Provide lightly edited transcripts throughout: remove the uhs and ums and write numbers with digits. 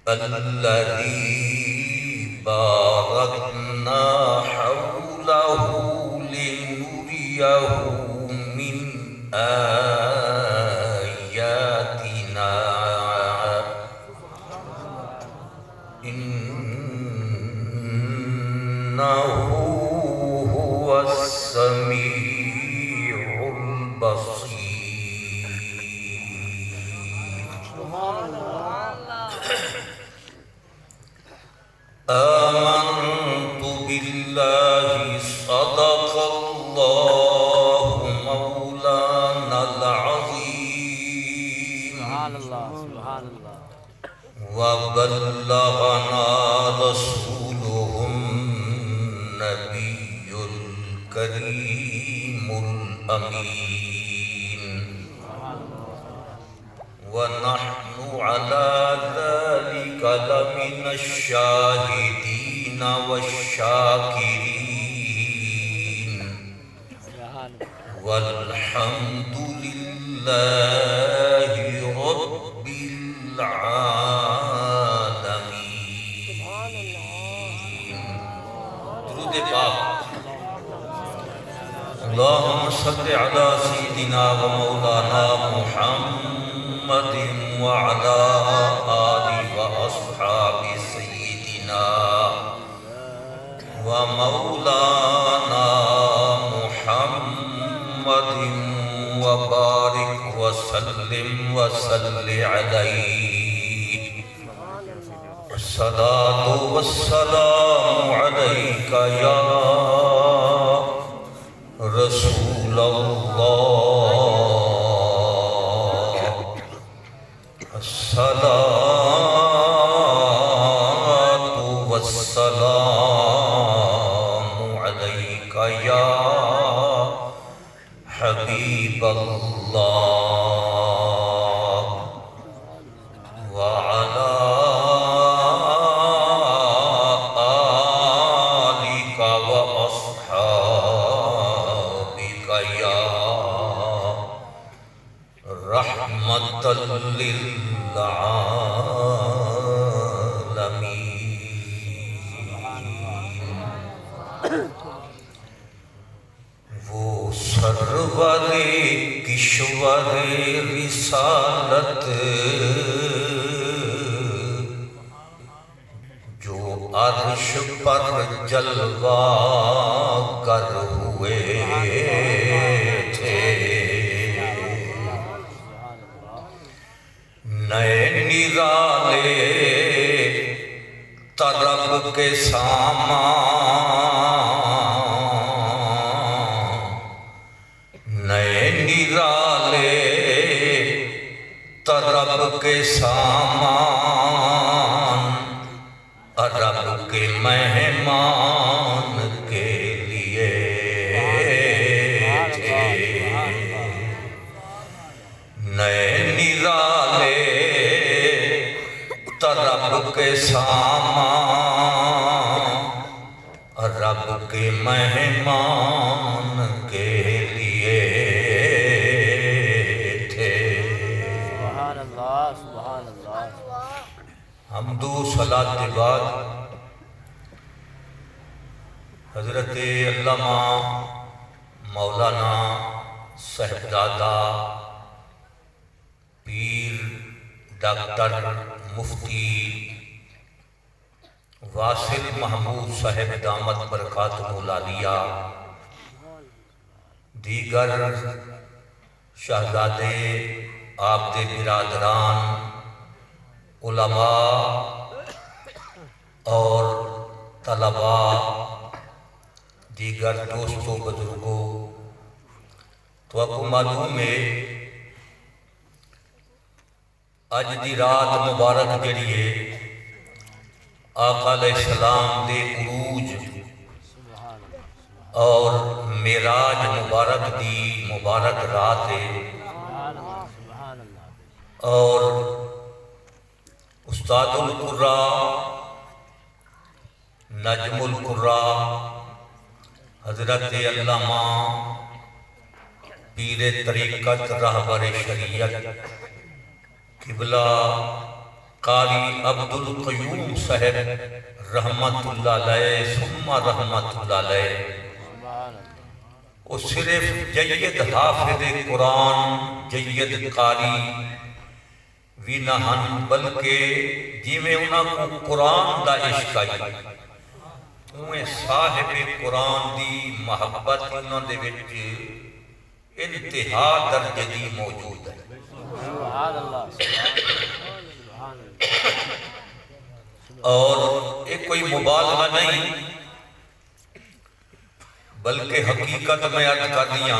الذي باركنا حوله لنريه من آياتنا إنه هو السميع البصير. آمنت بالله صدق الله مولانا العظيم وبلغنا رسوله النبي الكريم الأمين ونحن على ذلك لمن الشاهدين والشاكرين والحمد لله رب العالمين. درود پاک. اللهم صل على سيدنا ومولانا محمد وعلى آله وأصحاب سيدنا ومولانا محمد وبارك وسلم وصل عليه. الصلاة والسلام عليك يا رسول الله. الصلاة والسلام عليك يا حبيب الله وعلى آلك وأصحابك يا رحمة للعالمين. وہ سرور کشور رسالت جو عرش پر جلوہ گر ہوئے تھے، نئے نرالے طرب کے سامان، نئے نرالے طرب کے سامان، عرب کے مہمان کے لیے تھے. نئے نرالے طرب کے سامان، عرب کے مہمان کے لیے تھے. سبحان اللہ سبحان اللہ. حمد و صلاۃ کے بعد حضرت علامہ مولانا صاحبزادہ پیر ڈاکٹر مفتی واصل محمود صاحب دامت برکاتہ العالیہ، دیگر شہزادے آپ دے برادران، علماء اور طلباء، دیگر دوستوں بزرگوں، تو آپ کو معلوم ہے اج دی رات مبارک جڑی ہے آقا علیہ السلام دے عروج اور معراج مبارک دی مبارک رات ہے، اور استاد القراء نجم القراء حضرت علامہ پیر طریقت رہبر شریعت قبلہ قاری عبد القیوم صاحب رحمت اللہ علیہ ثم رحمت اللہ علیہ وہ صرف جید حافظ قرآن جید قاری بھی نہ ہن بلکہ جی میں انہاں کو قرآن دا عشق آئی انہیں صاحب قرآن دی محبت انہاں دے وچ انتہا درجے دی موجود ہے سبحان اللہ سبحان اور ایک کوئی مبالغہ نہیں بلکہ حقیقت میں عرض کر دیا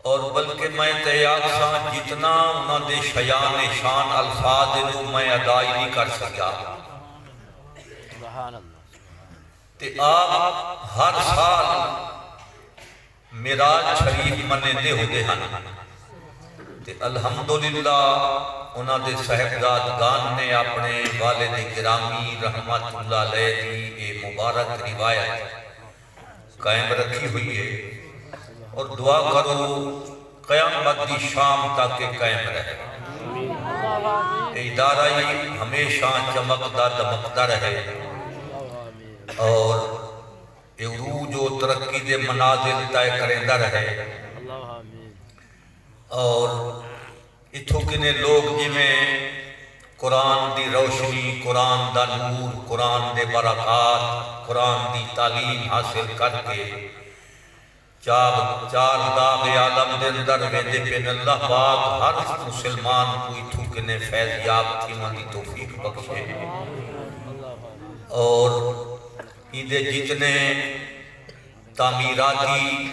اور بلکہ میں تیار سا جتنا انہاں دے شیان شان الفاظ جو میں ادائی نہیں کر سکیا سبحان اللہ تے آپ ہر سال معراج شریف منے دے ہوتے ہیں تے الحمدللہ انہاں دے صاحبزادگان نے اپنے والد گرامی رحمت اللہ علیہ دی اے مبارک روایت قائم رکھی ہوئی ہے اور دعا کرو قیامت دی شام تک قائم رہے ادارہ ہی ہمیشہ چمکدا دمکدا رہے اور عروج و ترقی دے منازل طے کریندا رہے اور اتھوں کنے لوگ جی میں قرآن دی روشنی قرآن دا نور قرآن دے برکات قرآن دی تعلیم حاصل کر کے چار داغ عالم دے اندر ویندے پین اللہ پاک ہر مسلمان کو اتھوں کنے فیض یاب تھی دی توفیق بخشے اور ایدے جتنے تعمیراتی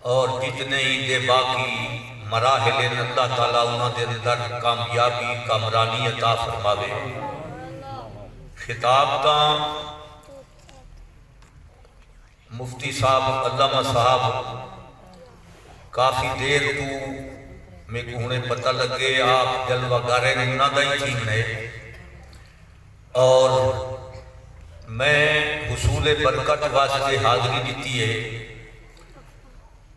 اور جتنے ایدے باقی مراحل اللہ تعالیٰ انہوں دے اندر کامیابی کامرانی عطا فرماوے خطاب کا مفتی صاحب علامہ صاحب کافی دیر تو میں کو انہیں پتہ لگے آپ جلوہ گارے انہوں دا ہی چین ہے اور میں حصول برکت واسطے حاضری دیتی ہے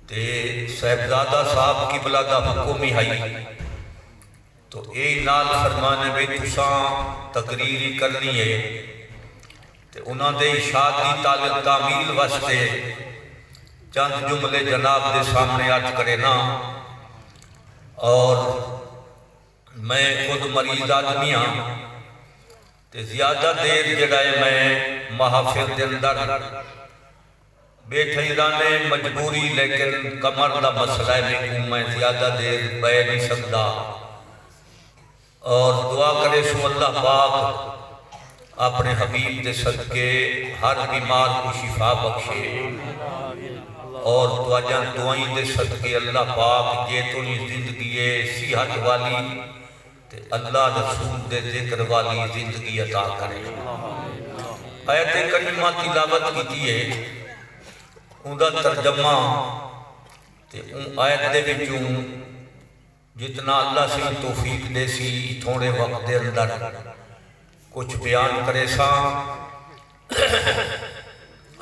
تے صاحبزادہ صاحب کی بلا دا حکومی آئی تو اے نال فرمانے میں تساں تقریری کرنی ہے تے انہاں دے اشاعتی تعمیل واسطے چند جملے جناب دے سامنے عرض کرے نا اور میں خود مریض آدمی ہاں تے زیادہ دیر جڑائے میں محافظ دے اندر بیٹھے رانے مجبوری لیکن کمر دا مسئلہ میں زیادہ دیر بے نہیں سکتا اور دعا کرے سو اللہ پاک اپنے حبیب دے صدقے ہر بیمار کو شفا بخشے اور دعائیں دے صدقے اللہ پاک یہ تو نہیں زندگی صحت والی تے اللہ رسول دے ذکر والی زندگی عطا کرے آیت کریمہ تلاوت کیتی ہے ان دا ترجمہ تے ان آیت دے وچوں جتنا اللہ سے توفیق دے سی تھوڑے وقت دے اندر کچھ بیان کرے سا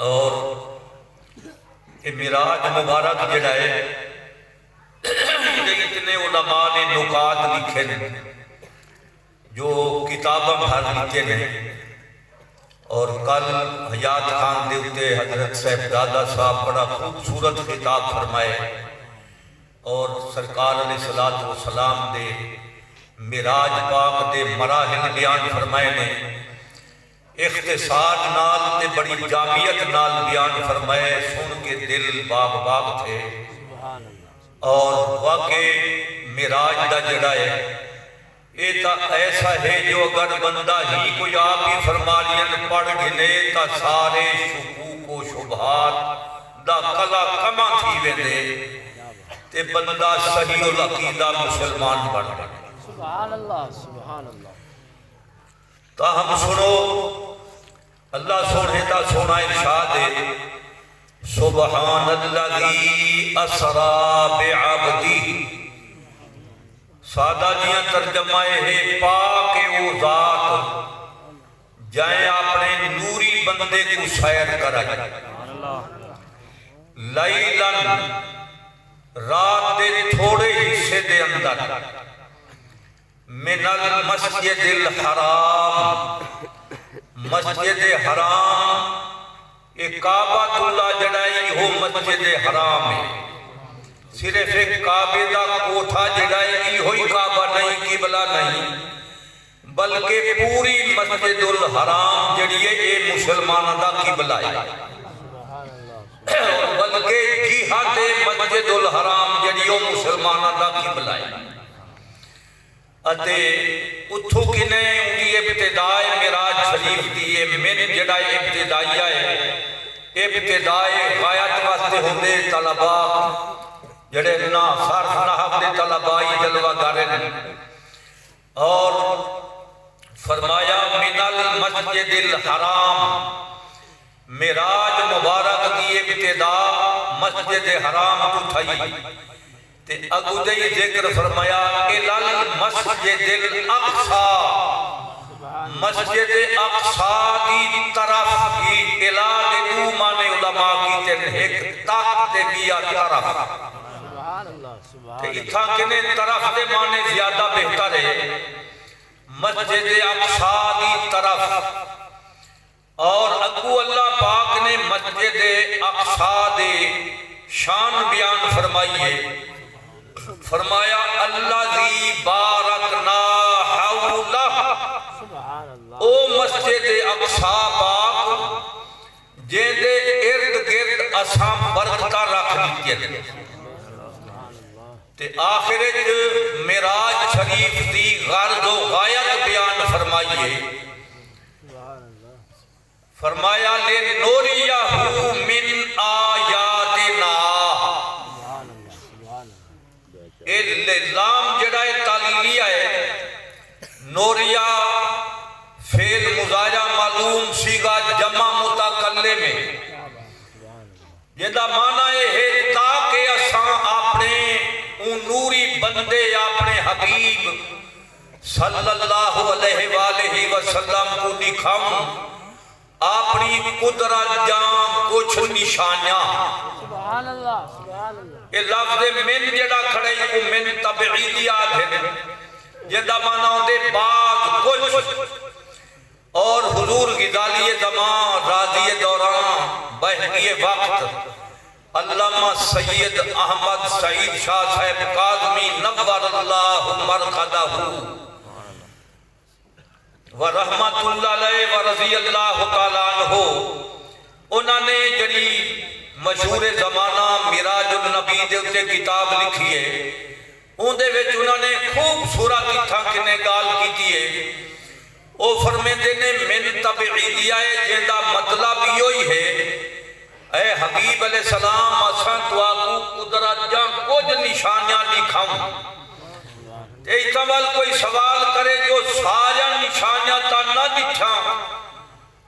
اور یہ معراج مبارک جڑا ہے اتنے علماء نے نکات لکھے جو کتاباں بھر لکھے ہیں اور کل حیات خان دے ہوتے حضرت صاحبزادہ صاحب بڑا خوبصورت خطاب فرمائے اور سرکار علیہ السلام دے معراج پاک دے مراحل بیان فرمائے نے اختصار نال تے بڑی جامعیت نال بیان فرمائے سن کے دل باغ باغ تھے اور واقعی معراج دا جڑا ہے یہ تا ایسا ہے جو اگر بندہ ہی کوئی آپ ہی فرمانیاں پڑھ گلے تا سارے شکوک و شبہات دا کلا کما تھی ویندے تے بندہ صحیح العقیدہ مسلمان بن گئے سبحان اللہ سبحان اللہ تاہم سنو اللہ سونے تا سونا ارشاد ہے سبحان الذی اسرا بعبدی سادہ جیاں ترجمہ ہے پاک او ذات جائیں اپنے نوری بندے کو سیر کرائے لیلن رات دے تھوڑے حصے دے اندر من المسجد الحرام، مسجد حرام ایک کعبۃ اللہ جڑائی ہو مسجد حرام ہے، صرف ایک کعبے دا کوٹھا جڑائی ہوئی کعبہ نہیں، قبلہ نہیں، بلکہ پوری مسجد الحرام جڑی ہے یہ مسلمانوں دا قبلہ ہے، بلکہ جہت مسجد الحرام جڑی وہ مسلمانوں دا قبلہ ہے۔ اتے اتھو کنے انہی ابتداء معراج شریف دیئے من جڑا ابتدائیہ ہے، ابتداء غایت واسطے ہوندے طلباء جڑے نا صرف نحو دے طلبائی جلوہ گارن، اور فرمایا من المسجد الحرام، معراج مبارک دی ابتداء مسجد حرام تو تھئی، تے اگو دے ذکر فرمایا الال مسجد الاقصی، مسجد اقصی دی طرف ہی، الہ دے دو مانے علماء کی تن ایک تاک دے بیا طرف، تے اتھا کنے طرف دے مانے زیادہ بہتر ہے، مسجد اقصی دی طرف، اور اگو اللہ پاک نے مسجد اقصی دے شان بیان فرمائیے، فرمایا الذی بارکنا حولہ، او مسجد اقصی پاک جیدے ارد گرد اسام برکتہ رکھ دیتے، تے آخرت معراج شریف دی غرض و غایت بیان فرمائیے، فرمایا لِنُرِيَهُ مِنْ آیاتنا، لام جڑا تعلیلیہ ہے، نوریہ فعل مضارع معلوم سیغہ جمع متکلم میں، جیدہ معنی ہے تاکہ اساں اپنے ان نوری بندے اپنے حبیب صلی اللہ علیہ وآلہ وسلم کو دکھاؤں اپنی قدرت جان کچھ نشانیاں۔ سبحان اللہ سبحان اللہ۔ یہ لفظ من جڑا کھڑے کو من تبعیدیات ہے، جدہ معنی دے بعد کچھ، اور حضور غزالی زمان راضی دوران بہنی وقت علامہ سید احمد سعید شاہ صاحب کاظمی نور اللہ مرقدہ ورحمت اللہ علیہ ورضی اللہ تعالیٰ عنہ، انہوں نے جڑی مشہور زمانہ معراج النبی دے اتے کتاب لکھی ہے، ان دے وچ انہوں نے خوبصورت اتھا کنے گال کی ہے، او فرمیندے نے من تبعیدیہ جیندہ مطلب یہی ہے، اے حبیب علیہ السلام اساں تو آگو قدرت جان کچھ نشانیاں دکھاؤں، احتمال کوئی سوال کرے جو سارا نشانیاں تا نہ دکھاں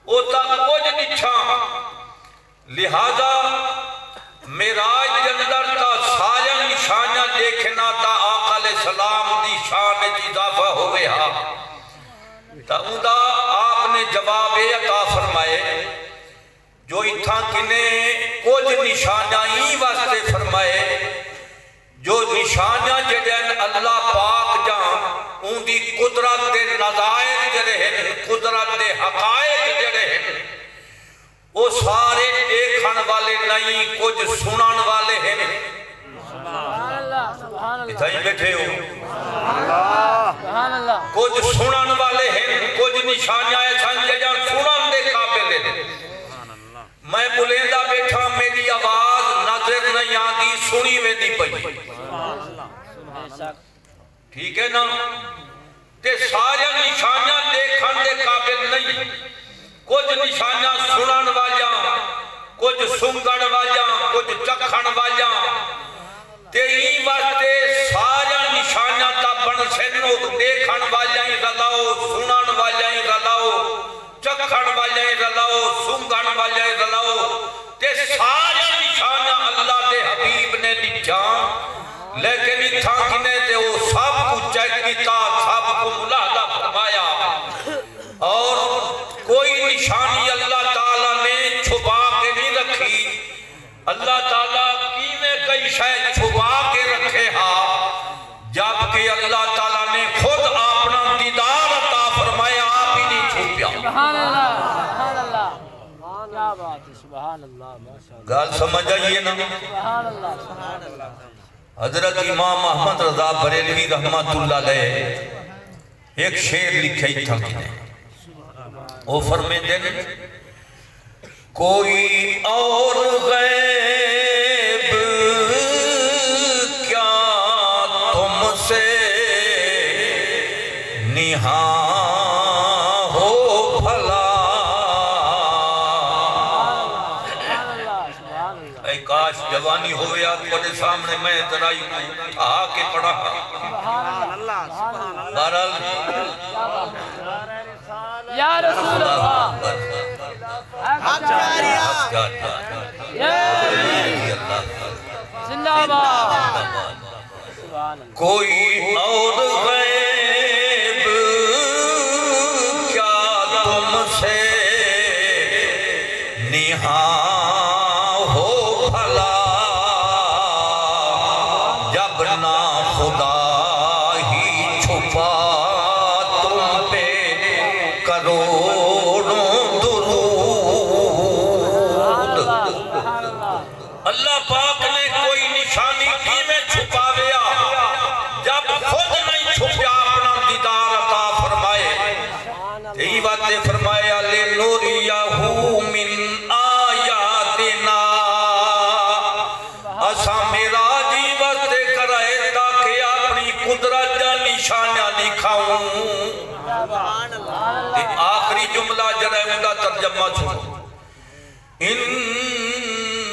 او تا کچھ دکھاں، لہذا معراج جندر تا سارا نشانیاں دیکھنا تا آقا علیہ السلام دی شان اضافہ ہوئے ہاں، تا اندہ آپ نے جواب عطا فرمائے جو اتھا کنے کچھ نشانیاں ہی واسطے فرمائے، جو نشانیاں جڑیں اللہ پاک جان ان دی قدرت دے نظائر جڑے ہیں، قدرت دے حقائق جڑے ہیں، وہ سارے دیکھن والے نہیں کچھ سنن والے ہیں۔ سبحان اللہ سبحان اللہ۔ اتھائی بیٹھے ہو، سبحان اللہ۔ کچھ سنن والے ہیں، کچھ نشانیاں ایسا جڑیں سنن دے قابل ہیں۔ میں بلیندہ بیٹھا میری آواز نظر نہیں آتی سنی میں دی پئی، ٹھیک ہے نا؟ تے سارے نشانیاں دیکھن دے قابل نہیں، کچھ نشانیاں سنن والیاں، کچھ سنگن والیاں، کچھ چکھن والیاں، تے ہی واسطے سارے نشانیاں تا بن سنو دیکھن والیاں ہی رلاؤ، سنن والیاں ہی رلاؤ، چکھن والیاں ہی رلاؤ، سنگن والیاں ہی رلاؤ، تے سارے نشانیاں اللہ دے حبیب نے دکھاں، لیکن اتھا کنے تے وہ سب کو چیک کیتا، سب کو ملاحظہ فرمایا، اور کوئی نشانی اللہ تعالیٰ نے چھپا کے نہیں رکھی۔ اللہ تعالیٰ کی میں کئی شاید چھپا کے رکھے ہاں، جبکہ اللہ تعالیٰ نے خود آپ سبحان اللہ سبحان اللہ کیا بات ہے سبحان اللہ ماشاء اللہ گال سمجھ آئیے نا سبحان اللہ سبحان اللہ حضرت امام احمد رضا بریلوی رحمت اللہ علیہ ایک شعر لکھے تھا وہ فرمیندے نے کوئی اور غیب کیا تم سے نہاں ہو بھلا سبحان اللہ سبحان اللہ اے کاش جوانی ہوئے آپ کو سامنے میں ترائی آ کے پڑھا سبحان اللہ سبحان اللہ بہرحال یا رسول اللہ یا زندہ باد سبحان اللہ کوئی اور غیب کیا تم سے نہاں ہو بھلا جب نہ خدا ہی چھپا تم پہ کروڑوں درود سبحان اللہ اللہ پاک نے کوئی نشانی کی میں چھپاویا جب خود نہیں چھپیا اپنا دیدار عطا فرمائے یہی باتیں فرمایا لے نوریہو من آیاتنا اسا میرا جیوت کرائے تاکہ اپنی قدرت جا نشانیاں دکھاؤں آخری جملہ جرائم کا ترجمہ چھوڑو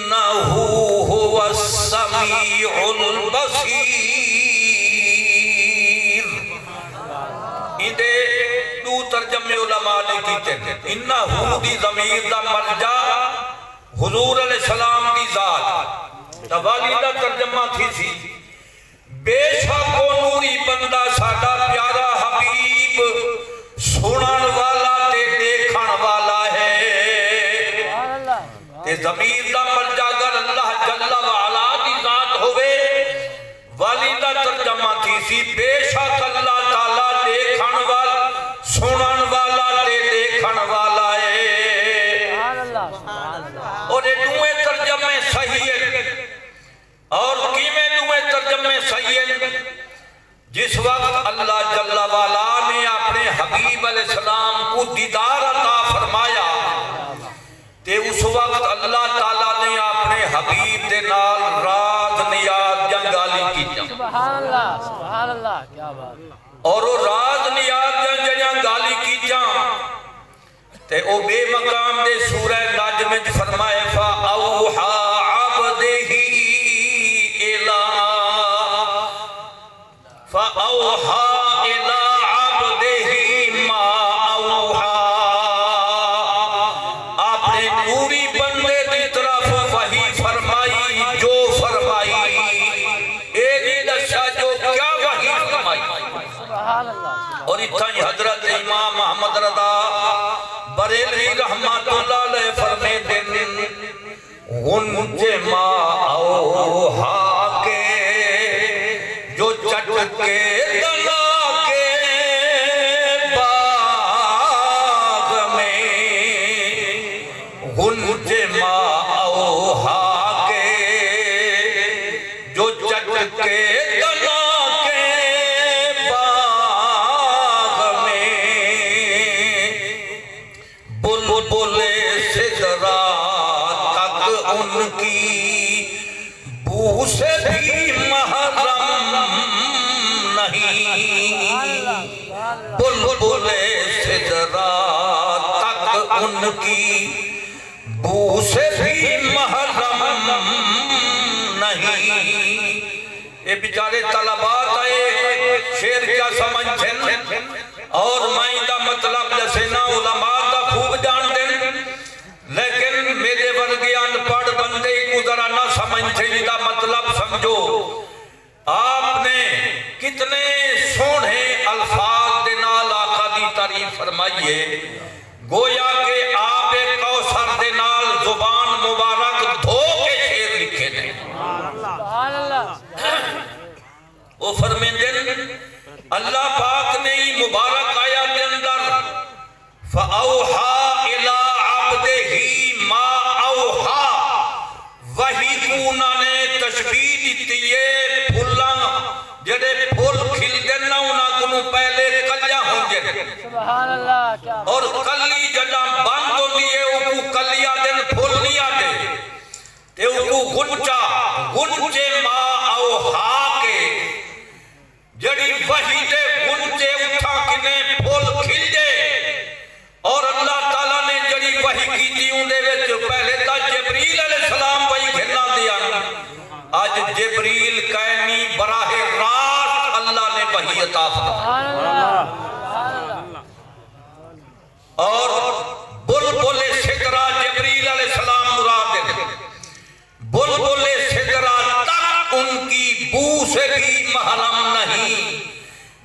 انہو ہوا السمیع البصیر اندے دو ترجمے علماء نے کیتے ہیں انہو دی ضمیر دا مرجع حضور علیہ السلام دی ذات توالی دا ترجمہ تھی سی بے شک و نوری بندہ ساڈا پیارا حبیب سنن والا تے دیکھن والا ہے سبحان اللہ تے ضمیر دا مرجع اگر اللہ جل وعلا دی ذات ہوئے والی دا ترجمہ تھی سی بے شک اللہ تعالیٰ دیکھن والا سنن والا تے دیکھن والا ہے سبحان اللہ سبحان اللہ اور یہ دوئے ترجمے صحیح ہیں اور کیمیں دوئے ترجمے صحیح ہیں جس وقت اللہ جل وعلا نے اپنے حبیب علیہ السلام کو دیدار عطا فرمایا تے اس وقت اللہ تعالیٰ نے اپنے حبیب دے نال راز نیاد جنگالی کی سبحان اللہ کیا بات اور وہ راز نیاد جنگالی کی تے او بے مقام دے سورہ نجم میں فرمائے فَأَوْحَا عَبْدِهِ إِلَىٰ فَأَوْحَا إِلَىٰ عَبْدِهِ مَا أَوْحَا آپ نے نوری بندے دی طرف وحی فرمائی جو فرمائی ایک دشا جو کیا وحی فرمائی سبحان اللہ اور اتھائی حضرت امام محمد رضا بریلوی رحمت اللہ علیہ فرمے دن ان ما اوہا کے جو چٹ کے دلا کے باغ میں ان ما اوہا کے جو چٹ کے دلا کے باغ میں بلبل سدرا تک ان کی بو سے بھی محرم نہیں بلبل سدرا تک ان کی بو سے بھی محرم نہیں یہ بیچارے طلبات آئے شیر کیا سمجھیں اور میں دا مطلب جیسے نا علماء دا خوب جان دیں لیکن میرے ورگیان پڑھ بندے کو ذرا نہ سمجھیں دا مطلب سمجھو آپ نے کتنے سونے الفاظ دے نال آقا دی تعریف فرمائیے گویا کہ آپ کوثر دے نال زبان مبارک دھو کے شیر لکھے دیں سبحان اللہ وہ فرمیندے اللہ پاک نے ہی مبارک آیا کے اندر فَأَوْحَا سبحان اللہ کیا اور کلی جڑا بند ہوندی ہے او کلیا دن پھول نہیں آتے تے او گنچے ماں او ہا کے جڑی وحی دے گنچے اٹھا کنے پھول کھل جے اور اللہ تعالیٰ نے جڑی وحی کی تھی اندے وچ پہلے تا جبریل علیہ السلام وحی گھنا دیا آج جبریل کائنی براہ راست اللہ نے وحی عطا فرمائی سبحان اللہ سبحان اللہ اور بلبل سدرہ جبریل علیہ السلام مراد ہے بلبل سدرہ تک ان کی بو سے بھی محرم نہیں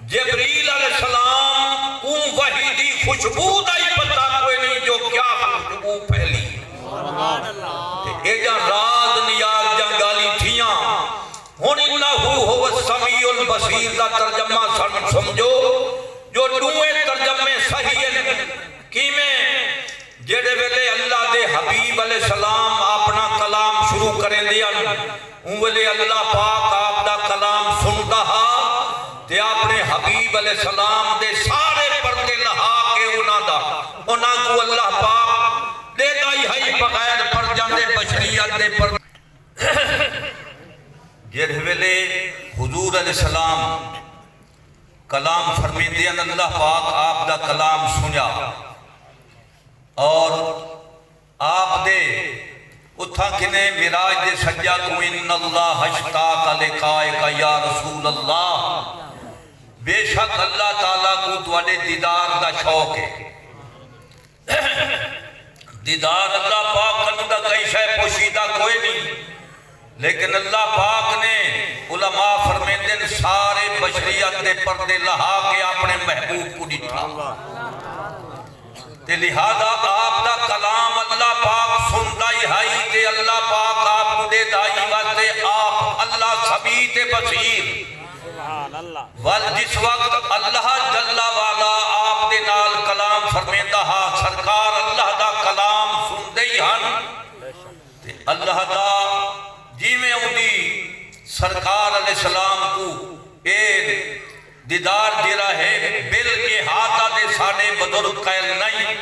جبریل علیہ السلام اون وحی دی خوشبو دا ہی پتہ کوئی نہیں جو کیا خوشبو پھیلی اے جا راز نیاز جنگالی تھیاں ہون انہو ہو السمیع البصیر دا ترجمہ سمجھو جو دوئے ترجمے صحیح ہیں کیمیں جڑے ویلے اللہ دے حبیب علیہ السلام اپنا کلام شروع کریں دیا ان ویلے اللہ پاک آپ دا کلام سنتا ہا تے اپنے حبیب علیہ السلام دے سارے پردے لہا کے انہاں کو اللہ پاک دے دائی ہائی بغیر پر جاندے بشریت دے پر جڑے ویلے حضور علیہ السلام کلام فرمین دیا اللہ پاک آپ دا کلام سنیا اور آپ دے اتھا کنے مراج دے سجا کو ان اللہ اشتاق لقائے کا یا رسول اللہ بے شک اللہ تعالیٰ کو تواڈے دیدار دا شوق ہے دیدار اللہ پاک کنو دا کئی شے پوشیدہ کوئی نہیں لیکن اللہ پاک نے علماء فرمیندن سارے بشریت دے پردے لہا کے اپنے محبوب کو ڈٹھا تے لہذا آپ دا کلام اللہ پاک سندائی ہائی تے اللہ پاک آپ کو دے دائی واسطے آپ اللہ سبھی تے بصیر وال جس وقت اللہ جل والا آپ دے نال کلام فرمیندہ ہا سرکار اللہ دا کلام سندے ہی ہن تے اللہ دا جی میں اندی سرکار علیہ السلام کو اے دیدار جرا ہے بل کے ہاتھا دے ساڑے بدرگ قیل نہیں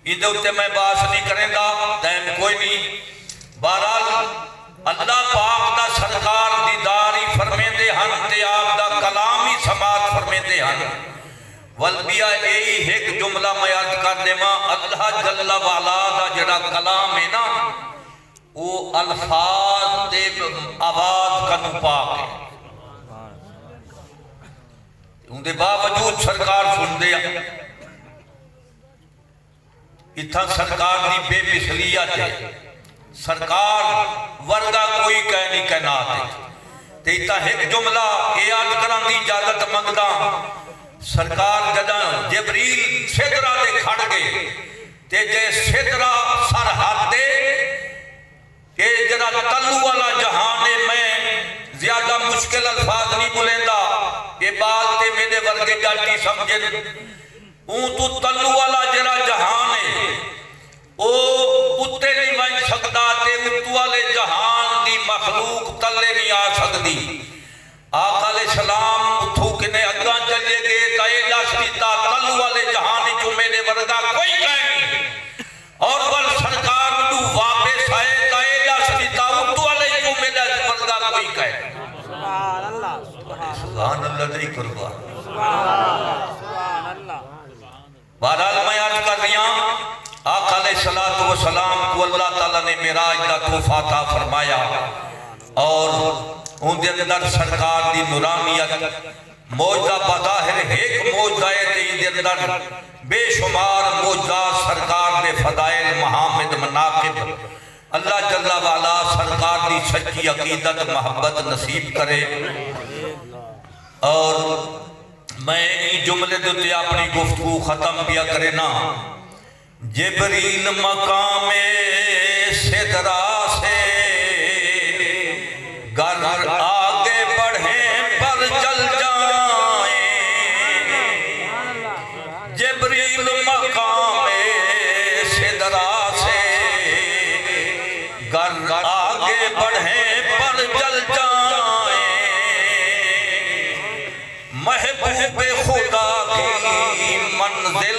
ادھے ہوتے میں باس نہیں کریں گا دائم کوئی نہیں بہرحال اللہ پاک دا سرکار دیداری فرمین دے ہن تے آپ دا کلامی سماعت فرمین دے ہن والبیہ ایہی ایک جملہ میں یاد کر دے ماں اللہ جل والا دا جڑا کلام ہے نا وہ الفاظ دے آواز کا نپاک ہے ان دے باوجود سرکار سن دیا اتھا سرکار دی بے مثلیت ہے سرکار ورگا کوئی کہنی کہنات ہے تے اتھا ایک جملہ یاد کران دی اجازت منگدا سرکار جدا جبریل سدرہ دے کھڑ گئے تے جے سدرہ سر ہاتھ دے کہ جرا تلو والا جہانے میں زیادہ مشکل الفاظ نہیں بولیندا یہ بات تے میرے ورگے جاٹی سمجھے اون تو تلو والا جرا جہانے او اتے نہیں بن سکتا تے اتو والے جہان دی مخلوق تلے نہیں آ سکتی آقا علیہ السلام اتھو کنے اگاں چلے گئے تا یہ لاشتیتا تلو والے جہانی جو میرے ورگا کوئی کہیں نہیں اور بل سرکار تو واپس آئے تا یہ لاشتیتا اتو والے جو میرے ورگا کوئی کہیں سبحان اللہ سبحان اللہ دی قربان سبحان اللہ بہرحال میں عرض کر رہی ہوں آقا علیہ السلام کو اللہ تعالیٰ نے معراج دا تحفہ عطا فرمایا اور ان دے اندر سرکار دی نورانیت موجزہ بظاہر ایک موجزہ ہے تے ان دے اندر بے شمار موجزہ سرکار دے فضائل محامد مناقب اللہ جل وعلا سرکار دی سچی عقیدت محبت نصیب کرے اور میں جملے دیتے اپنی گفتگو ختم کیا کرے نا جبریل مقام سدرہ سے گر آگے بڑھیں پر چل جائیں جبریل مقام سدرہ سے گر آگے بڑھیں پر چل جائیں محبوب خدا کی منزل